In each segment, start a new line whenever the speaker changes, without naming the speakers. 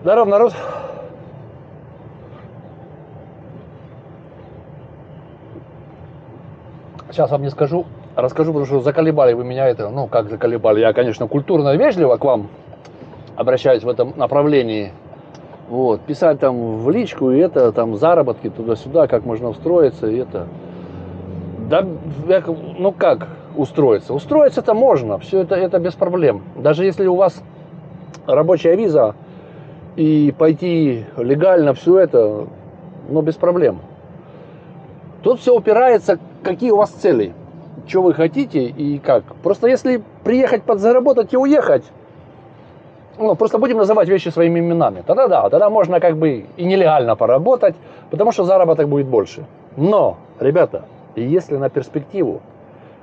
Здоров, народ. Сейчас вам не скажу, расскажу, потому что заколебали вы меня это. Ну, как заколебали? Я, конечно, культурно и вежливо к вам обращаюсь в этом направлении. Вот, писать там в личку и это, там заработки туда-сюда, как можно устроиться и это. Да, ну как устроиться? Устроиться-то можно, все это без проблем. Даже если у вас рабочая виза и пойти легально, все это, ну без проблем. Тут все упирается, какие у вас цели, что вы хотите и как. Просто если приехать подзаработать и уехать, ну, просто будем называть вещи своими именами. Тогда да, тогда можно как бы и нелегально поработать, потому что заработок будет больше. Но, ребята, если на перспективу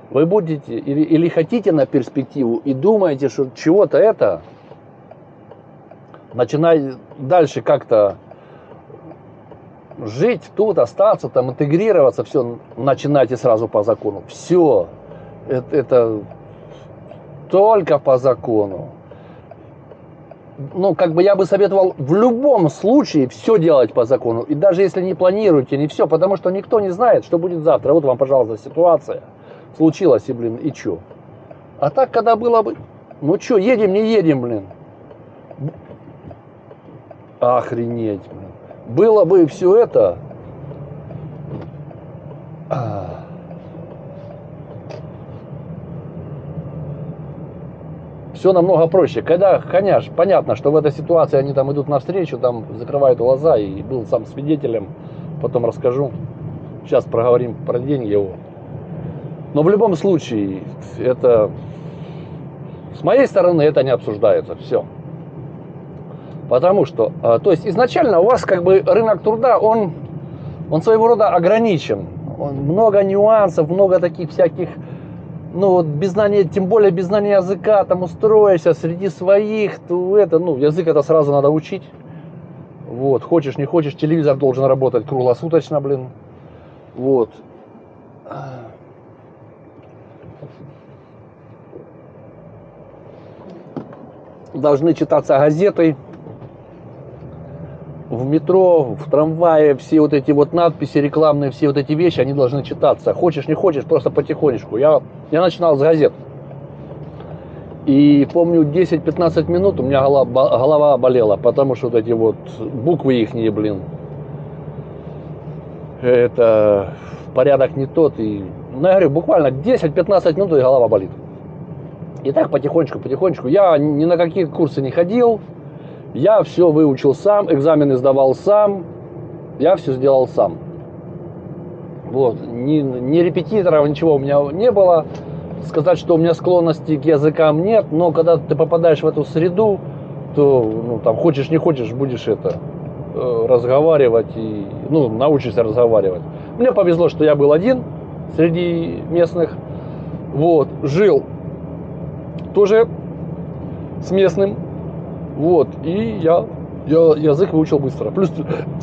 вы будете или хотите на перспективу и думаете, что чего-то это, начинать дальше как-то жить тут, остаться, там, интегрироваться, все, начинайте сразу по закону. Все, это только по закону. Ну, как бы я бы советовал в любом случае все делать по закону. И даже если не планируете, не все, потому что никто не знает, что будет завтра. Вот вам, пожалуйста, ситуация случилась, и, блин, и чё? А так, когда было бы, ну чё, едем, не едем, блин. Охренеть, блин. Было бы все это... Все намного проще. Когда, конечно, понятно, что в этой ситуации они там идут навстречу, там закрывают глаза, и был сам свидетелем, потом расскажу. Сейчас проговорим про деньги. Но в любом случае, это с моей стороны это не обсуждается. Все. Потому что, то есть изначально у вас как бы рынок труда, он своего рода ограничен. Много нюансов, много таких всяких. Ну, вот без знания, тем более без знания языка, там устроишься среди своих, то это, ну, язык это сразу надо учить. Вот, хочешь, не хочешь, телевизор должен работать круглосуточно, блин. Вот. Должны читаться газеты. В метро, в трамвае, все вот эти вот надписи рекламные, все вот эти вещи, они должны читаться. Хочешь, не хочешь, просто потихонечку. Я начинал с газет. И помню, 10-15 минут у меня голова болела, потому что вот эти вот буквы ихние, блин, это порядок не тот. И, ну, я говорю, буквально 10-15 минут и голова болит. И так потихонечку. Я ни на какие курсы не ходил. Я все выучил сам, экзамены сдавал сам, я все сделал сам. Вот, ни репетиторов, ничего у меня не было. Сказать, что у меня склонности к языкам нет, но когда ты попадаешь в эту среду, то, ну, там, хочешь не хочешь, будешь это разговаривать и, ну, научишься разговаривать. Мне повезло, что я был один среди местных, вот, жил тоже с местным. Вот, и я язык выучил быстро. Плюс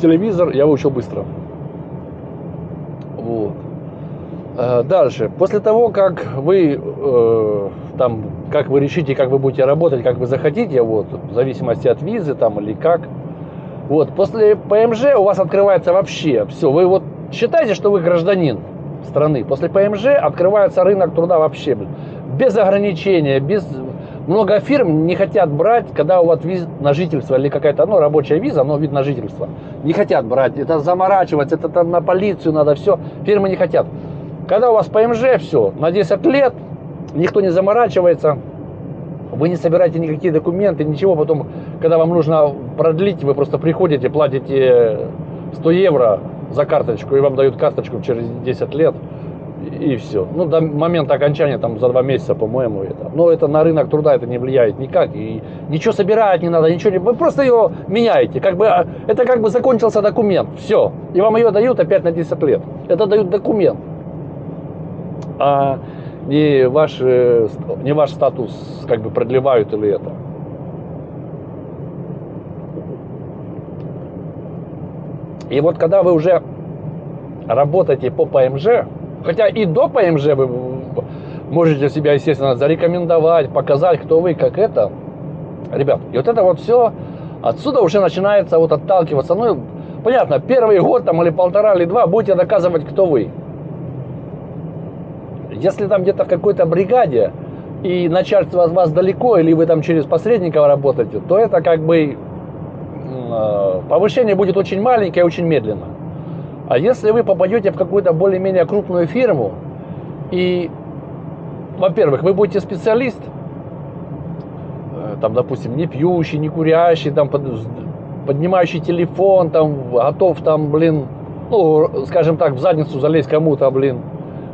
телевизор я выучил быстро. Вот. Дальше. После того, как вы там, как вы решите, как вы будете работать, как вы захотите, вот, в зависимости от визы там или как. Вот, после ПМЖ у вас открывается вообще все. Вы вот считайте, что вы гражданин страны. После ПМЖ открывается рынок труда вообще. Без ограничения, без... Много фирм не хотят брать, когда у вас виза на жительство или какая-то, ну, рабочая виза, но вид на жительство. Не хотят брать, это заморачиваться, это там на полицию надо, все. Фирмы не хотят. Когда у вас ПМЖ, все, на 10 лет, никто не заморачивается, вы не собираете никакие документы, ничего. Потом, когда вам нужно продлить, вы просто приходите, платите 100 евро за карточку, и вам дают карточку через 10 лет. И все. Ну, до момента окончания, там, за 2 месяца, по-моему, это. Но это на рынок труда это не влияет никак. И ничего собирать не надо, ничего не... Вы просто ее меняете. Как бы, это как бы закончился документ. Все. И вам ее дают опять на 10 лет. Это дают документ. А не ваш статус как бы продлевают или это. И вот когда вы уже работаете по ПМЖ, хотя и до ПМЖ вы можете себя, естественно, зарекомендовать, показать, кто вы, как это. Ребят, и вот это вот все Отсюда уже начинается вот отталкиваться. Ну, понятно, первый год там или полтора, или два будете доказывать, кто вы. Если там где-то в какой-то бригаде и начальство от вас далеко, или вы там через посредников работаете, то это как бы повышение будет очень маленькое и очень медленно. А если вы попадете в какую-то более-менее крупную фирму, и, во-первых, вы будете специалист, там, допустим, не пьющий, не курящий, там, поднимающий телефон, там, готов, там, блин, ну, скажем так, в задницу залезть кому-то, блин,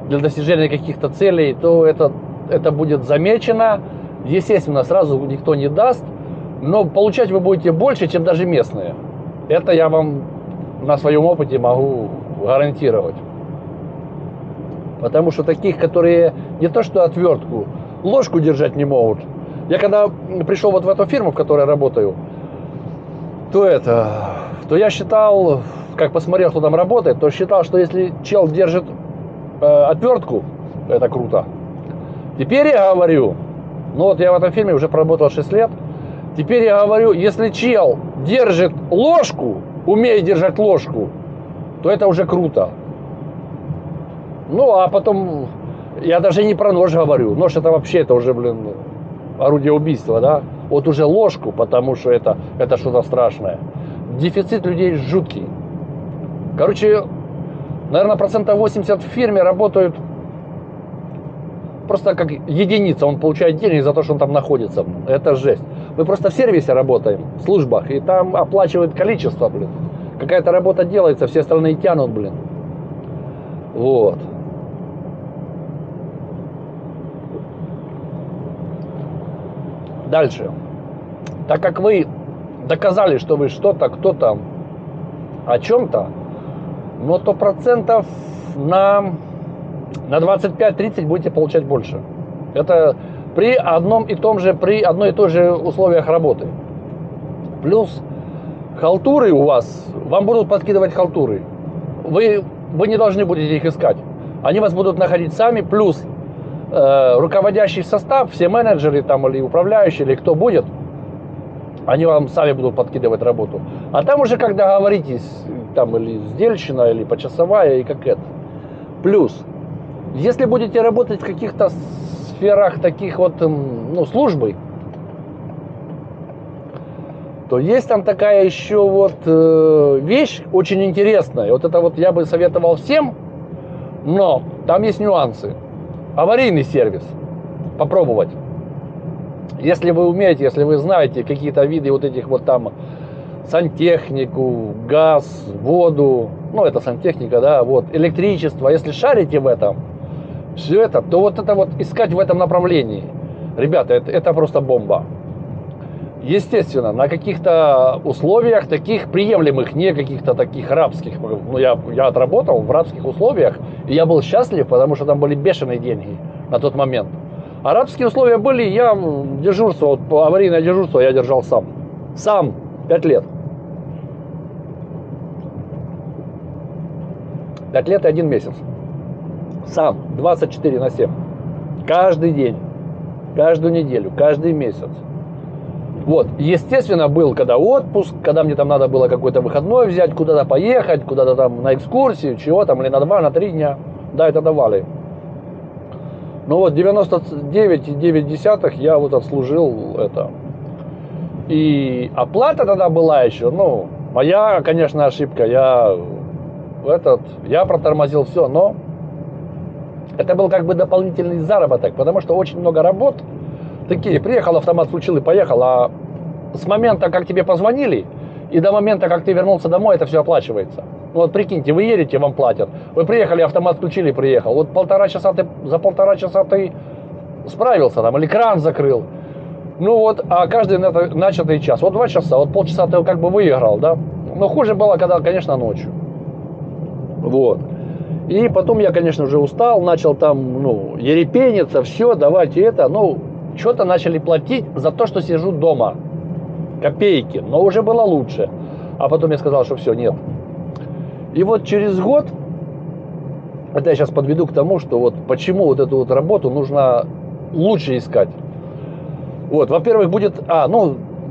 для достижения каких-то целей, то это будет замечено. Естественно, сразу никто не даст, но получать вы будете больше, чем даже местные. Это я вам на своем опыте могу гарантировать. Потому что таких, которые не то что отвертку, ложку держать не могут. Я когда пришел вот в эту фирму, в которой я работаю, то я считал, как посмотрел, кто там работает, то считал, что если чел держит отвертку, это круто. Теперь я говорю, ну вот я в этой фирме уже проработал 6 лет, теперь я говорю, если чел держит ложку, умеет держать ложку, то это уже круто. Ну, а потом, я даже не про нож говорю. Нож это вообще, это уже, блин, орудие убийства, да? Вот уже ложку, потому что это что-то страшное. Дефицит людей жуткий. Короче, наверное, 80% в фирме работают просто как единица. Он получает денег за то, что он там находится. Это жесть. Мы просто в сервисе работаем, в службах, и там оплачивают количество, блин. Какая-то работа делается, все остальные тянут, блин. Вот. Дальше. Так как вы доказали, что вы что-то, кто-то, о чем-то, но то процентов на 25-30 будете получать больше. Это при одной и той же условиях работы. Плюс халтуры у вас, вам будут подкидывать халтуры. Вы не должны будете их искать. Они вас будут находить сами, плюс руководящий состав, все менеджеры там или управляющие, или кто будет, они вам сами будут подкидывать работу. А там уже, как договоритесь, там или сдельщина, или почасовая, и как это. Плюс, если будете работать в каких-то сферах таких вот, ну, службы, то есть там такая еще вот вещь очень интересная. Вот это вот я бы советовал всем, но там есть нюансы. Аварийный сервис. Попробовать. Если вы умеете, если вы знаете какие-то виды вот этих вот там сантехнику, газ, воду, ну это сантехника, да, вот, электричество, если шарите в этом, все это, то вот это вот искать в этом направлении. Ребята, это просто бомба. Естественно, на каких-то условиях таких приемлемых, не каких-то таких рабских. Ну, я отработал в рабских условиях, и я был счастлив, потому что там были бешеные деньги на тот момент. А рабские условия были, я дежурство, вот, аварийное дежурство я держал сам. Сам 5 лет. 5 лет и 1 месяц. Сам, 24/7. Каждый день, каждую неделю, каждый месяц. Вот, естественно, был когда отпуск, когда мне там надо было какой-то выходной взять, куда-то поехать, куда-то там на экскурсию, чего там, или на 2, на 3 дня. Да, это давали. Ну вот, 99,9 я вот отслужил это. И оплата тогда была еще, ну, моя, конечно, ошибка. Я протормозил все, но это был как бы дополнительный заработок, потому что очень много работ. Такие, приехал, автомат включил и поехал, а с момента, как тебе позвонили, и до момента, как ты вернулся домой, это все оплачивается. Ну вот прикиньте, вы едете, вам платят. Вы приехали, автомат включили, приехал. Вот за полтора часа ты справился там, или кран закрыл. Ну вот, а каждый начатый час. Вот 2 часа, вот полчаса ты как бы выиграл, да. Но хуже было, когда, конечно, ночью. Вот. И потом я, конечно, уже устал, начал там, ну, ерепениться, все, давайте это, ну, что-то начали платить за то, что сижу дома. Копейки, но уже было лучше. А потом я сказал, что все, нет. И вот через год, это я сейчас подведу к тому, что вот почему вот эту вот работу нужно лучше искать. Вот, во-первых, будет,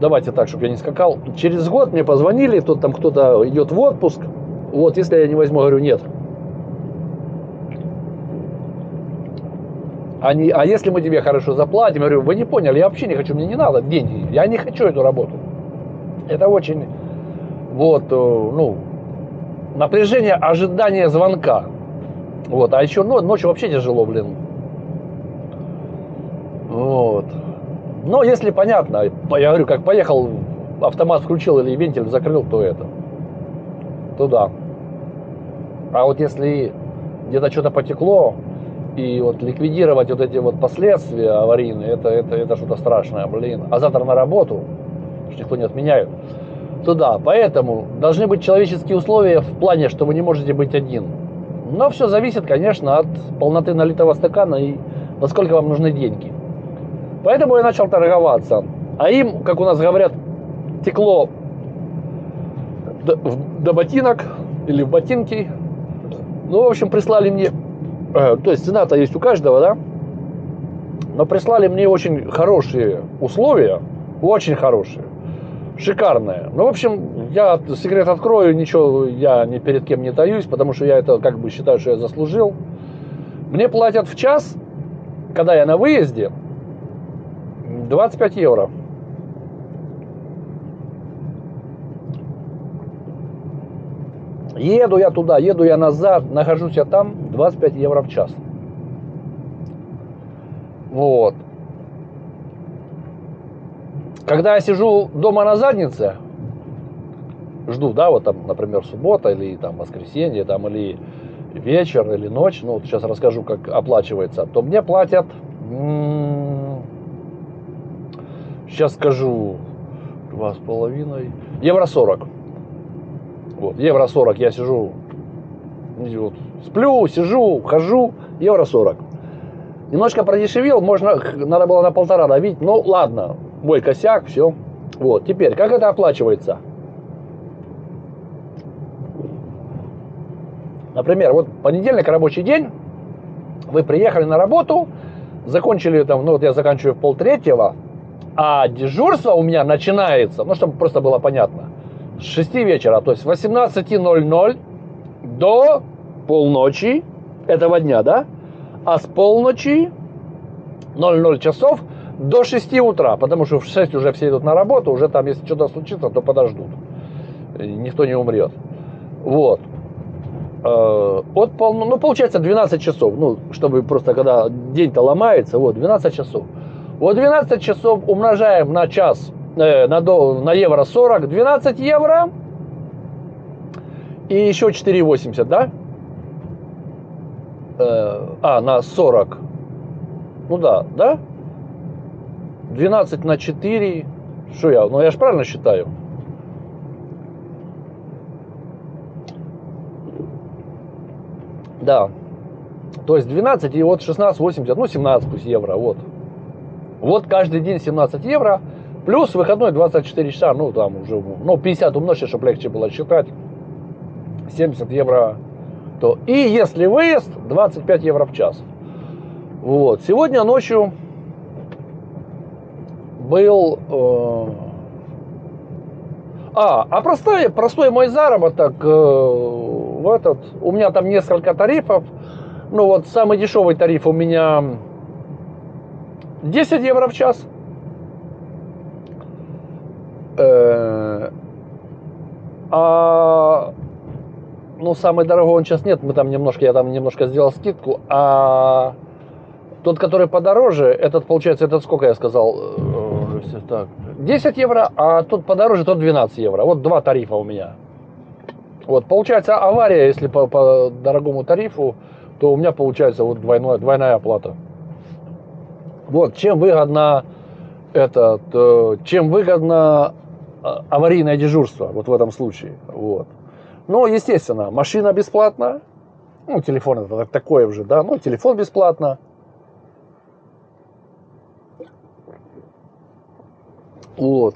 давайте так, чтобы я не скакал. Через год мне позвонили, тут там кто-то идет в отпуск. Вот, если я не возьму, говорю, нет. А если мы тебе хорошо заплатим, я говорю, вы не поняли, я вообще не хочу, мне не надо деньги, я не хочу эту работу. Это очень, вот, ну, напряжение ожидания звонка. Вот, а еще ночью вообще тяжело, блин. Вот. Но если понятно, я говорю, как поехал, автомат включил или вентиль закрыл, то да. А вот если где-то что-то потекло, и вот ликвидировать вот эти вот последствия аварийные, это что-то страшное, блин. А завтра на работу, что никто не отменяет, то да. Поэтому должны быть человеческие условия в плане, что вы не можете быть один. Но все зависит, конечно, от полноты налитого стакана и насколько вам нужны деньги. Поэтому я начал торговаться. А им, как у нас говорят, текло до ботинок или в ботинки. Ну, в общем, прислали мне... То есть цена-то есть у каждого, да? Но прислали мне очень хорошие условия. Очень хорошие. Шикарные. Ну, в общем, я секрет открою. Ничего я ни перед кем не таюсь. Потому что я это как бы считаю, что я заслужил. Мне платят в час, когда я на выезде, 25 евро. Еду я туда, еду я назад, нахожусь я там, 25 евро в час. Вот. Когда я сижу дома на заднице, жду, да, вот там, например, суббота или там воскресенье, там, или вечер, или ночь, ну, вот сейчас расскажу, как оплачивается, то мне платят, сейчас скажу, 2,5, евро 40. Вот, евро 40 я сижу, вот, сплю, сижу, хожу, евро 40. Немножко продешевел, надо было на 1,5 давить, ну ладно, мой косяк, все. Вот, теперь, как это оплачивается? Например, вот понедельник рабочий день, вы приехали на работу, закончили там, ну вот я заканчиваю в 2:30, а дежурство у меня начинается, ну чтобы просто было понятно, с 6 вечера, то есть с 18:00 до полночи этого дня, да? А с полночи 00 часов до 6 утра, потому что в 6 уже все идут на работу, уже там, если что-то случится, то подождут. Никто не умрет. Вот. Ну, получается 12 часов, ну, чтобы просто, когда день-то ломается, вот, 12 часов. Вот 12 часов умножаем на час, на евро 40, 12 евро и еще 4,80, да? На 40. Ну да, да? 12 на 4. Что я? Ну я же правильно считаю. Да. То есть 12 и вот 16,80, ну 17 пусть евро, вот. Вот каждый день 17 евро, плюс выходной 24 часа, ну там уже, ну 50 умножить, чтобы легче было считать, 70 евро. То. И если выезд, 25 евро в час. Вот. Сегодня ночью был... простой мой заработок у меня там несколько тарифов. Ну вот самый дешевый тариф у меня 10 евро в час. Ну, самый дорогой он сейчас нет, я там немножко сделал скидку, а тот, который подороже, этот, получается, сколько я сказал, так, 10 евро, а тот подороже, тот 12 евро, вот два тарифа у меня. Вот, получается, авария, если по дорогому тарифу, то у меня получается вот двойная оплата. Вот, чем выгодно аварийное дежурство, вот в этом случае, вот. Ну, естественно, машина бесплатна. Ну, телефон это такое уже, да. Ну, телефон бесплатно. Вот.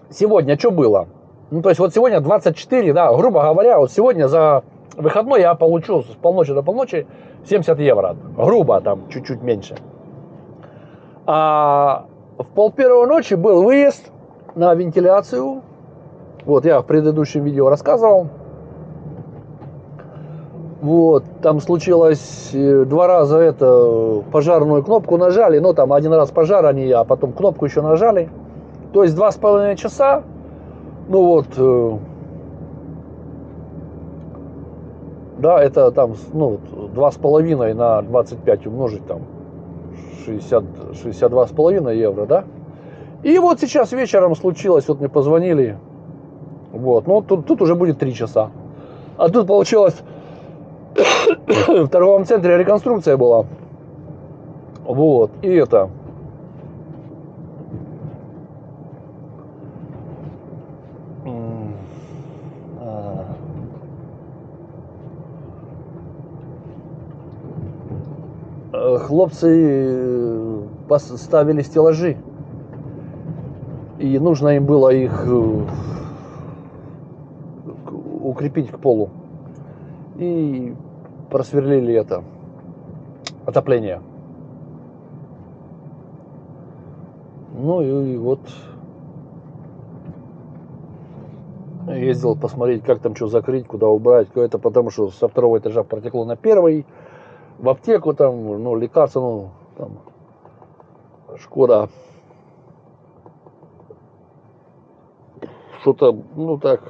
Сегодня что было? Ну, то есть, вот сегодня 24, да, грубо говоря, вот сегодня за выходной я получу с полночи до полночи 70 евро. Грубо, там, чуть-чуть меньше. А в 12:30 ночи был выезд. на вентиляцию. Вот, я в предыдущем видео рассказывал. Вот, там случилось 2 раза это, пожарную кнопку нажали, ну, там 1 раз пожар, а потом кнопку еще нажали. То есть 2,5 часа, ну, вот, да, это там, ну, 2,5 на 25 умножить, там, 62,5 евро, да. И вот сейчас вечером случилось, вот мне позвонили, вот, ну, тут уже будет 3 часа. А тут получилось, в торговом центре реконструкция была, вот, и это... Хлопцы поставили стеллажи, и нужно им было их укрепить к полу, и просверлили это отопление. Ну и вот ездил посмотреть, как там что закрыть, куда убрать, это потому что со 2-го этажа протекло на 1-й, в аптеку там, ну, лекарства, ну, там, Шкода, что-то, ну, так,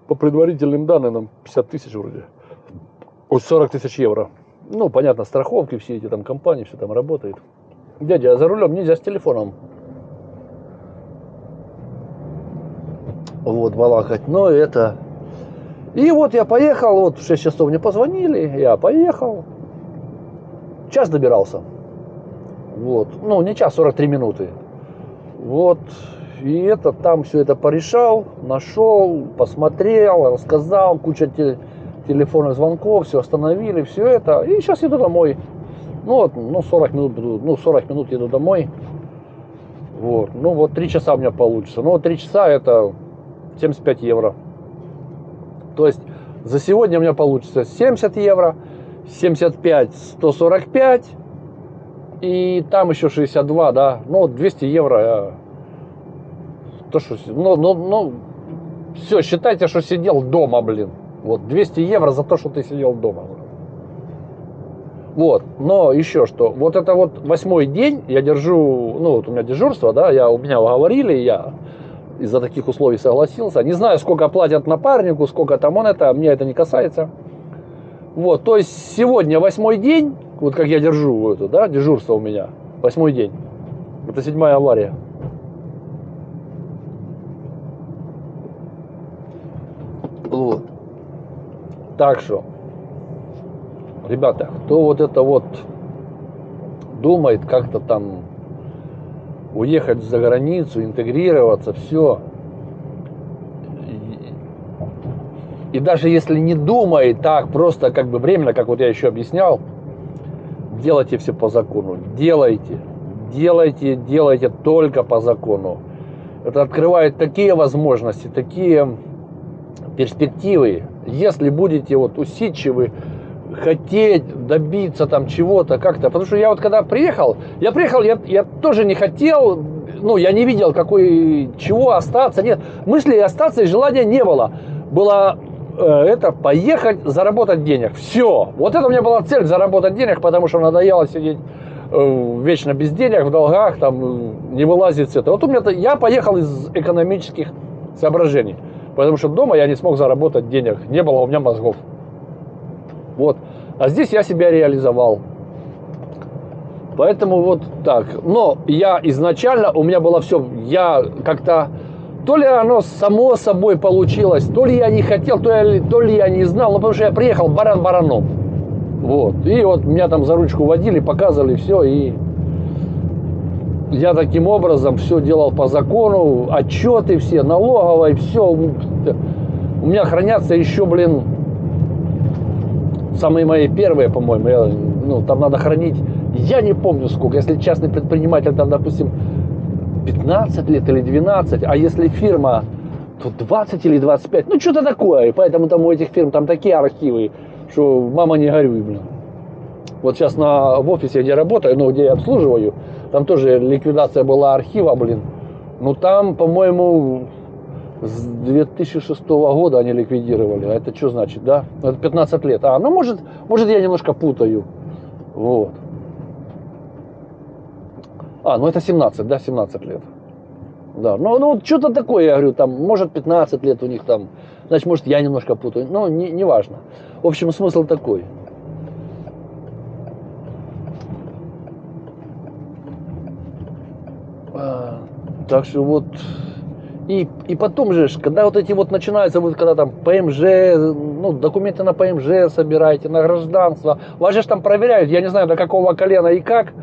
по предварительным данным, 50 тысяч вроде, 40 тысяч евро. Ну, понятно, страховки, все эти там компании, все там работает. Дядя, а за рулем нельзя с телефоном вот балакать, но это... И вот я поехал, вот в 6 часов мне позвонили, я поехал. Час добирался. Вот. Ну, не час, 43 минуты. Вот. И это, там все это порешал, нашел, посмотрел, рассказал, куча телефонных звонков, все остановили, все это. И сейчас еду домой. Ну, вот, ну, 40 минут буду, ну, 40 минут еду домой. Вот. Ну, вот 3 часа у меня получится. Ну, вот 3 часа это 75 евро. То есть за сегодня у меня получится 70 евро, 75, 145, и там еще 62, да, ну, 200 евро, то, что, ну, все, считайте, что сидел дома, блин, вот, 200 евро за то, что ты сидел дома. Вот, но еще что, вот это вот 8-й день я держу, ну, вот у меня дежурство, да, у меня уговорили, я из-за таких условий согласился, не знаю, сколько платят напарнику, сколько там он это, мне это не касается. Вот, то есть сегодня 8-й день, вот как я держу это, да, дежурство у меня, 8-й день. Это 7-я авария. Вот. Так что, ребята, кто вот это вот думает как-то там уехать за границу, интегрироваться, все. И даже если не думает так, просто как бы временно, как вот я еще объяснял, делайте все по закону. Делайте только по закону. Это открывает такие возможности, такие перспективы. Если будете вот усидчивы, хотеть добиться там чего-то как-то. Потому что я вот когда приехал, я тоже не хотел, ну, я не видел, чего остаться. Нет, мысли остаться и желания не было. Было это поехать, заработать денег. Все. Вот это у меня была цель, заработать денег, потому что надоело сидеть вечно без денег, в долгах, там, не вылазить с этого. Вот я поехал из экономических соображений, потому что дома я не смог заработать денег, не было у меня мозгов. Вот. А здесь я себя реализовал. Поэтому вот так. Но я изначально, у меня было все, я как-то, то ли оно само собой получилось, то ли я не хотел, то ли я не знал, но потому что я приехал баран бараном. Вот. И вот меня там за ручку водили, показывали все, и я таким образом все делал по закону, отчеты все, налоговые, все. У меня хранятся еще, блин, самые мои первые, по-моему, там надо хранить, я не помню сколько, если частный предприниматель, там, допустим, 15 лет или 12, а если фирма, то 20 или 25, ну, что-то такое, и поэтому там у этих фирм там такие архивы, что мама не горюй, блин. Вот сейчас в офисе, где работаю, где я обслуживаю, там тоже ликвидация была архива, блин, Ну там, по-моему, с 2006 года они ликвидировали. А это что значит, да? Это 15 лет. А, ну может я немножко путаю. Вот. А, ну это 17, да, 17 лет. Да, ну что-то такое, я говорю, там, может 15 лет у них там. Значит, может я немножко путаю. Но не важно. В общем, смысл такой. Так что вот. И потом же, когда вот эти вот начинаются, вот когда там ПМЖ, ну, документы на ПМЖ собираете, на гражданство, вас же там проверяют, я не знаю, до какого колена и как,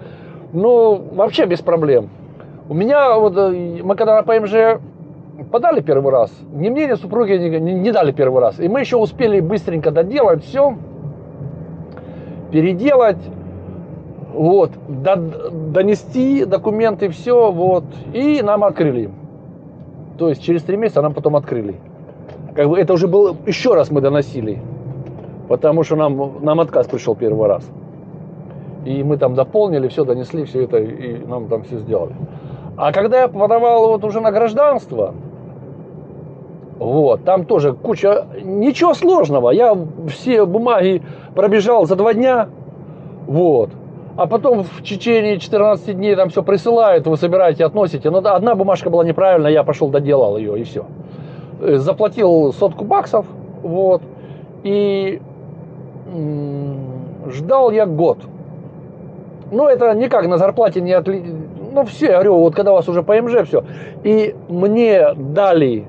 ну, вообще без проблем. У меня вот, мы когда на ПМЖ подали первый раз, ни мне, ни супруге не дали первый раз. И мы еще успели быстренько доделать все, переделать, вот, донести документы, все, вот, и нам открыли. То есть через 3 месяца нам потом открыли. Как бы это уже было, еще раз мы доносили, потому что нам отказ пришел первый раз. И мы там дополнили, все донесли, все это, и нам там все сделали. А когда я подавал вот уже на гражданство, вот, там тоже куча, ничего сложного. Я все бумаги пробежал за 2 дня, вот. А потом в течение 14 дней там все присылают, вы собираете, относите. Но одна бумажка была неправильная, я пошел доделал ее, и все. Заплатил $100, вот. И ждал я год. Ну, это никак на зарплате не Ну, все, я говорю, вот когда у вас уже ПМЖ, все. И мне дали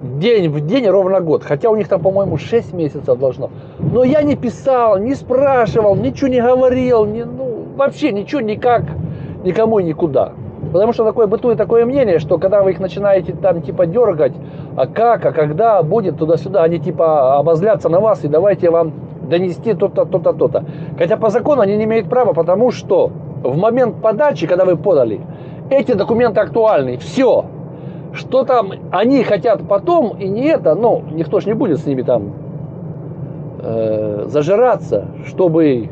день в день ровно год. Хотя у них там, по-моему, 6 месяцев должно. Но я не писал, не спрашивал, ничего не говорил, вообще ничего никак, никому и никуда. Потому что такое бытует такое мнение, что когда вы их начинаете там типа дергать, а как, а когда будет туда-сюда, они типа обозлятся на вас и давайте вам донести то-то, то-то, то-то. Хотя по закону они не имеют права, потому что в момент подачи, когда вы подали, эти документы актуальны. Все. Что там они хотят потом, и не это, ну, никто ж не будет с ними там зажираться, чтобы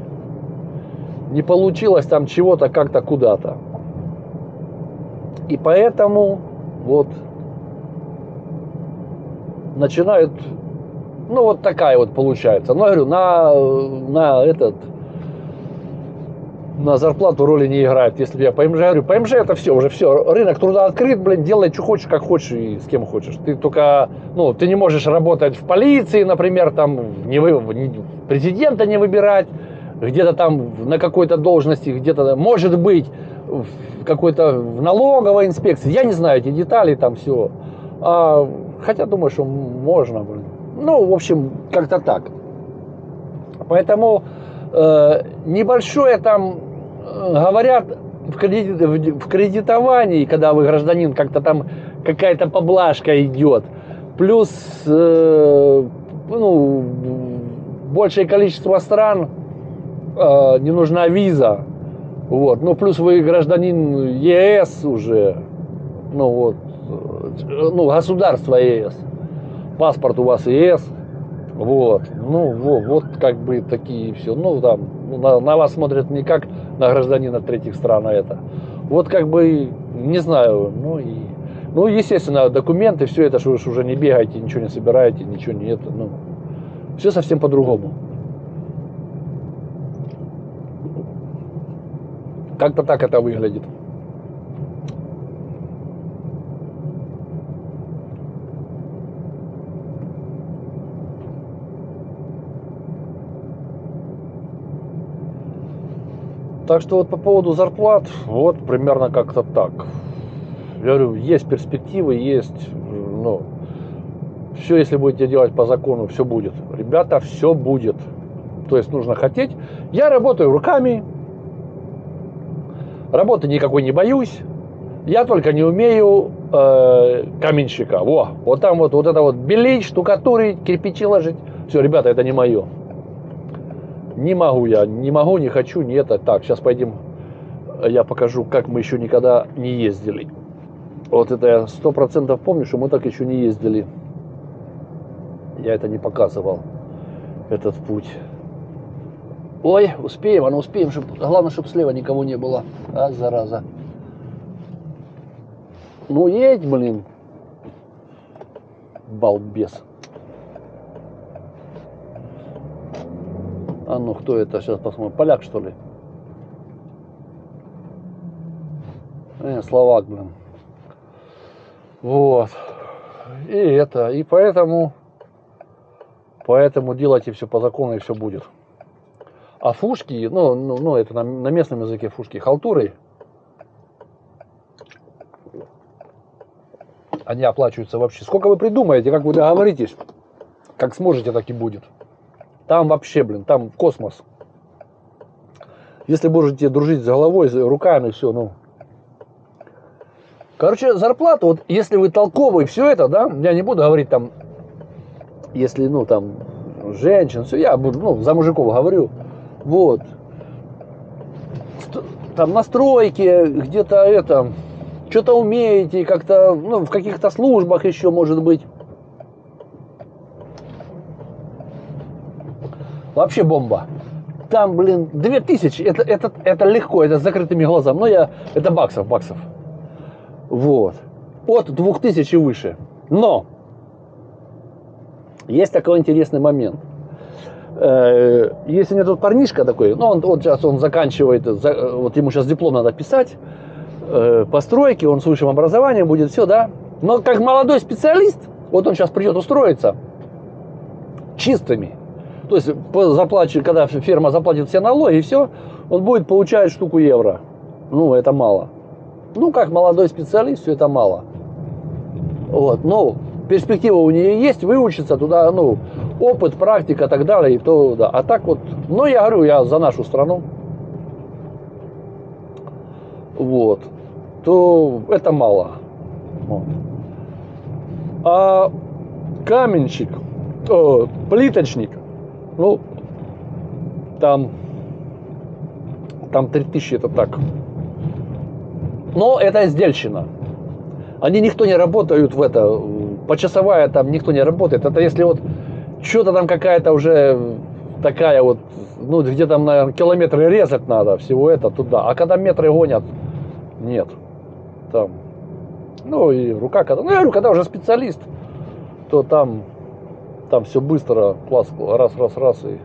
не получилось там чего-то как-то куда-то. И поэтому вот начинают, ну, вот такая вот получается. Ну, я говорю, на зарплату роли не играет. Если я ПМЖ говорю, ПМЖ это все, уже все. Рынок труда открыт, блин, делай, что хочешь, как хочешь и с кем хочешь. Ты только, ну, ты не можешь работать в полиции, например, там, президента не выбирать, где-то там на какой-то должности, где-то, может быть, в какой-то в налоговой инспекции. Я не знаю эти детали, там все. Хотя думаю, что можно, блин. Ну, в общем, как-то так. Поэтому небольшое там, говорят, в кредитовании, когда вы гражданин, как-то там какая-то поблажка идет. Плюс, ну, большее количество стран не нужна виза. Вот. Ну, плюс вы гражданин ЕС уже. Ну, вот. Ну, государство ЕС. Паспорт у вас ЕС. Вот. Ну, вот как бы такие все. Ну, там, на вас смотрят не как на гражданина третьих стран, а это. Вот как бы, не знаю, ну, естественно, документы, все это, что вы уже не бегаете, ничего не собираете, ничего не это, ну, все совсем по-другому. Как-то так это выглядит. Так что вот по поводу зарплат, вот примерно как-то так. Я говорю, есть перспективы, есть, ну, все, если будете делать по закону, все будет. Ребята, все будет. То есть нужно хотеть. Я работаю руками, работы никакой не боюсь. Я только не умею каменщика. Вот там вот это вот белить, штукатурить, кирпичи ложить. Все, ребята, это не мое. Не могу я, не хочу, не это. Так, сейчас пойдем, я покажу, как мы еще никогда не ездили. Вот это я 100% помню, что мы так еще не ездили. Я это не показывал, этот путь. Ой, успеем, успеем. Главное, чтобы слева никого не было. Зараза. Ну, едь, блин. Балбес. А ну, кто это? Сейчас посмотрим. Поляк, что ли? Словак, блин. Вот. И поэтому делайте все по закону, и все будет. А фушки, ну это на местном языке фушки, халтуры, они оплачиваются вообще. Сколько вы придумаете, как вы договоритесь, как сможете, так и будет. Там вообще, блин, там космос. Если будете дружить с головой, с руками, все, ну. Короче, зарплата, вот если вы толковый, все это, да, я не буду говорить там, если, ну, там, женщин, все, я буду, ну, за мужиков говорю, вот. Там на стройке, где-то это, что-то умеете, как-то, ну, в каких-то службах еще, может быть. Вообще бомба. Там, блин, 2000, это легко, это с закрытыми глазами. Но это баксов. Вот. От 2000 и выше. Но есть такой интересный момент. Есть у меня тут парнишка такой, ну, он сейчас он заканчивает, вот ему сейчас диплом надо писать, по стройке, он с высшим образованием будет, все, да. Но как молодой специалист, вот он сейчас придет устроиться чистыми. То есть, когда фирма заплатит все налоги, и все, он будет получать штуку евро. Ну, это мало. Ну, как молодой специалист, все это мало. Вот, но перспектива у нее есть, выучиться туда, ну, опыт, практика и так далее, и то, да. А так вот, ну, я говорю, я за нашу страну. Вот. То это мало. Вот. А каменщик, плиточник, ну, там 3000 это так. Но это издельщина. Они никто не работают в это, почасовая там никто не работает. Это если вот что-то там какая-то уже такая вот, ну, где там, наверное, километры резать надо, всего это туда. А когда метры гонят, нет. Там, ну, и рука, когда, ну, я говорю, когда уже специалист, то там все быстро, класс, раз, и...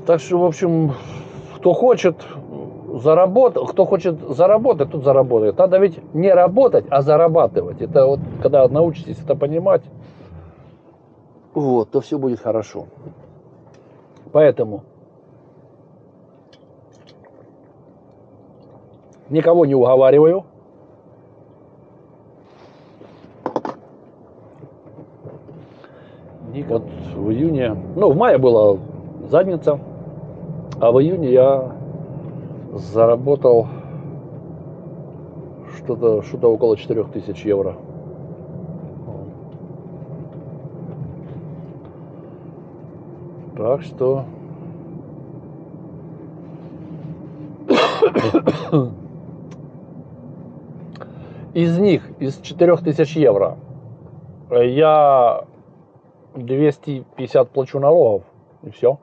Так что, в общем, кто хочет заработать, тот заработает. Надо ведь не работать, а зарабатывать. Это вот, когда научитесь это понимать, вот, то все будет хорошо. Поэтому никого не уговариваю. Вот в июне, ну, в мае была задница, а в июне я заработал что-то около 4000 евро. Так что из 4000 евро я 250 плачу налогов, и все.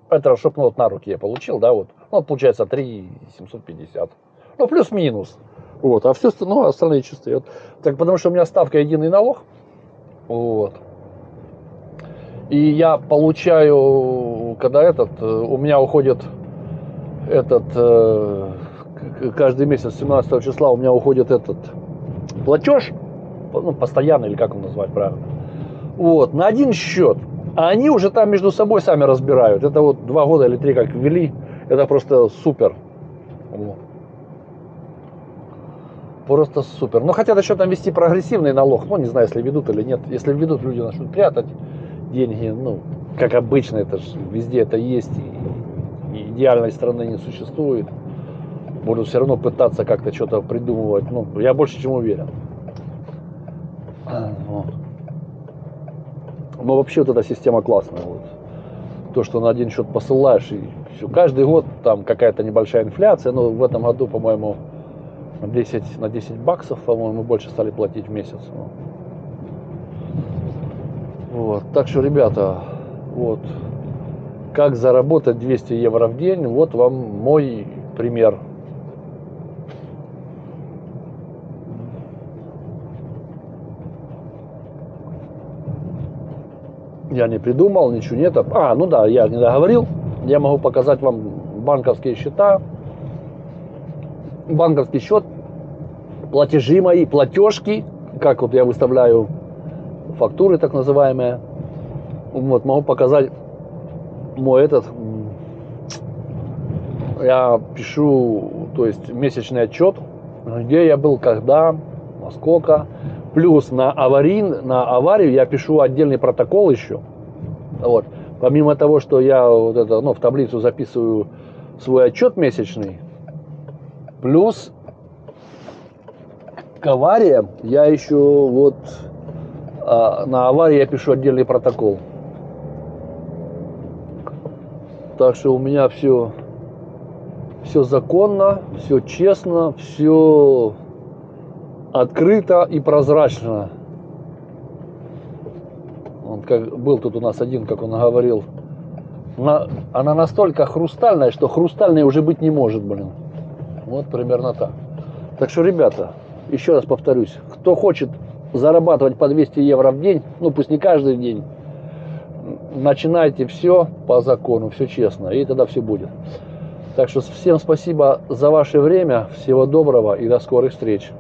Это чтоб, ну, вот на руки я получил, да, вот. Ну, получается 3750. Ну, плюс-минус. Вот, а все остальное, остальные чистые. Вот. Так, потому что у меня ставка единый налог. Вот. И я получаю, когда у меня уходит каждый месяц 17 числа у меня уходит платеж, ну, постоянный, или как он назвать правильно. Вот, на один счет. А они уже там между собой сами разбирают. Это вот 2 года или 3 как ввели. Это просто супер. Вот. Просто супер. Но хотят еще там ввести прогрессивный налог. Ну, не знаю, если ведут или нет. Если ведут, люди начнут прятать деньги. Ну, как обычно, это же везде это есть. И идеальной страны не существует. Будут все равно пытаться как-то что-то придумывать. Ну, я больше чем уверен. Вот. Но вообще вот эта система классная. Вот. То, что на один счет посылаешь, и все. Каждый год там какая-то небольшая инфляция. Но в этом году, по-моему, на 10 баксов, по-моему, больше стали платить в месяц. Вот. Так что, ребята, вот. как заработать 200 евро в день. Вот вам мой пример. Я не придумал, ничего нет. Ну да, я не договорил. Я могу показать вам банковские счета, банковский счет, платежи мои, платежки, как вот я выставляю фактуры так называемые. Вот, могу показать мой я пишу, то есть месячный отчет, где я был, когда, насколько. Плюс на аварию я пишу отдельный протокол еще. Вот. Помимо того, что я в таблицу записываю свой отчет месячный, плюс к авариям я еще на аварии я пишу отдельный протокол. Так что у меня все законно, все честно, все открыто и прозрачно. Он как был тут у нас один, как он говорил, она настолько хрустальная, что хрустальной уже быть не может, блин. Вот примерно так. Так что, ребята, еще раз повторюсь, кто хочет зарабатывать по 200 евро в день, пусть не каждый день, начинайте все по закону, все честно, и тогда все будет. Так что всем спасибо за ваше время, всего доброго и до скорых встреч.